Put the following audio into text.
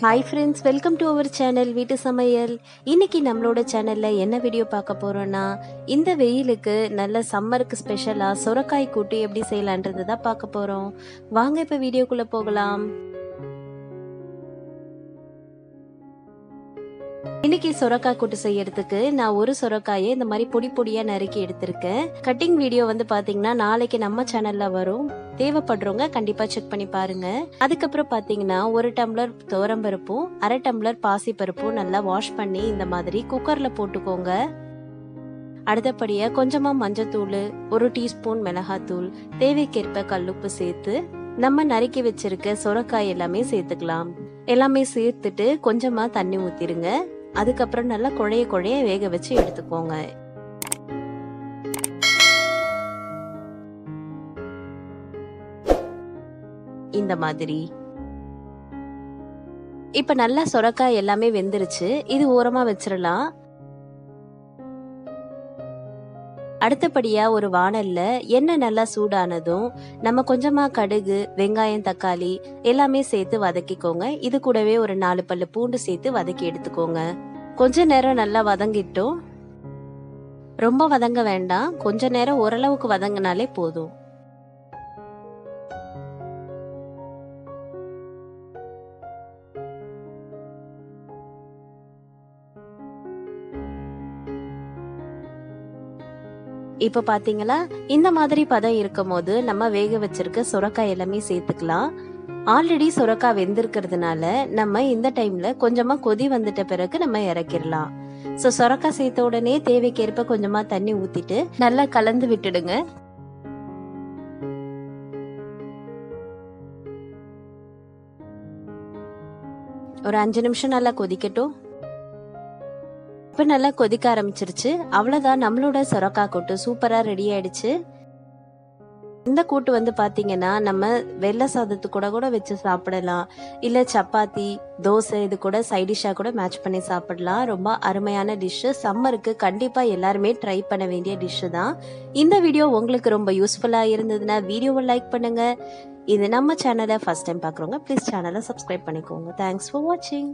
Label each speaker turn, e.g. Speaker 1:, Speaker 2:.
Speaker 1: Hi friends, welcome to our channel Veettu Samayal. இன்னைக்கு நம்மளோட சேனல்ல என்ன வீடியோ பார்க்க போறோம்னா, இந்த வெயிலுக்கு நல்ல சம்மருக்கு ஸ்பெஷலா சொரக்காய் கூட்டு எப்படி செய்யலான்றது தான் பார்க்க போறோம். வாங்க இப்ப வீடியோக்குள்ள போகலாம். இன்னைக்கு சொரக்காய் கூட்டு செய்யறதுக்கு நான் ஒரு சொரக்காயை இந்த மாதிரி பொடி பொடியா நறுக்கி எடுத்திருக்கேன். கட்டிங் வீடியோ பாத்தீங்கன்னா நாளைக்கு நம்ம சேனல்ல வரும். தேவைப்படுறவங்க கண்டிப்பா செக் பண்ணி பாருங்க. அதுக்கப்புறம் பாத்தீங்கன்னா 1 டம்ளர் துவரம்பருப்பும் 1/2 டம்ளர் பாசி பருப்பும் நல்லா வாஷ் பண்ணி இந்த மாதிரி குக்கர்ல போட்டுக்கோங்க. அடுத்தபடியா கொஞ்சமா மஞ்சத்தூள், 1 டீஸ்பூன் மிளகாத்தூள், தேவைக்கேற்ப கல்லுப்பு சேர்த்து நம்ம நறுக்கி வச்சிருக்க சொரக்காய் எல்லாமே சேர்த்துக்கலாம். எல்லாமே சேர்த்துட்டு கொஞ்சமா தண்ணி ஊத்திருங்க. அதுக்கப்புறம் நல்லா குழைய வேக வச்சு எடுத்துக்கோங்க. இந்த மாதிரி இப்ப நல்லா சொரக்காய் எல்லாமே வெந்துருச்சு. இது ஓரமா வச்சிடலாம். அடுத்தபடியா ஒரு வாணல்ல எண்ணெய் நல்லா சூடானதும் நம்ம கொஞ்சமா கடுகு, வெங்காயம், தக்காளி எல்லாமே சேர்த்து வதக்கிக்கோங்க. இது கூடவே ஒரு 4 பல்லு பூண்டு சேர்த்து வதக்கி எடுத்துக்கோங்க. கொஞ்ச நேரம் நல்லா வதங்கிட்டோம். ரொம்ப வதங்க வேண்டாம், கொஞ்ச நேரம் ஓரளவுக்கு வதங்கினாலே போதும். இப்ப பாத்தீங்களா, இந்த மாதிரி பதம் இருக்கும் போது நம்ம வேக வச்சிருக்க சொரக்காய் எல்லாமே சேர்த்துக்கலாம். ஆல்ரெடி சொரக்காய் வெந்திருக்கிறதுனால நம்ம இந்த டைம்ல கொஞ்சமா கொதி வந்துட்ட பிறகு நம்ம இறக்கிடலாம். சொரக்காய் சேர்த்த உடனே தேவைக்கேற்ப கொஞ்சமா தண்ணி ஊத்திட்டு நல்லா கலந்து விட்டுடுங்க. ஒரு 5 நிமிஷம் நல்லா கொதிக்கட்டும். இப்ப நல்லா கொதிக்க ஆரம்பிச்சிருச்சு. அவ்வளவுதான், நம்மளோட சொரக்காய் கூட்டு சூப்பரா ரெடி ஆயிடுச்சு. இந்த கூட்டு பாத்தீங்கன்னா நம்ம வெள்ளை சாதத்து கூட வச்சு சாப்பிடலாம். இல்ல சப்பாத்தி, தோசை இது கூட சைட் டிஷ்ஷா கூட மேட்ச் பண்ணி சாப்பிடலாம். ரொம்ப அருமையான டிஷ். சம்மருக்கு கண்டிப்பா எல்லாருமே ட்ரை பண்ண வேண்டிய டிஷ் தான். இந்த வீடியோ உங்களுக்கு ரொம்ப யூஸ்ஃபுல்லா இருந்ததுன்னா வீடியோவை லைக் பண்ணுங்க. இது நம்ம சேனலை ஃபர்ஸ்ட் டைம் பாக்குறவங்க ப்ளீஸ் சேனலை சப்ஸ்கிரைப் பண்ணிக்கோங்க. தேங்க்ஸ் ஃபார் வாட்சிங்.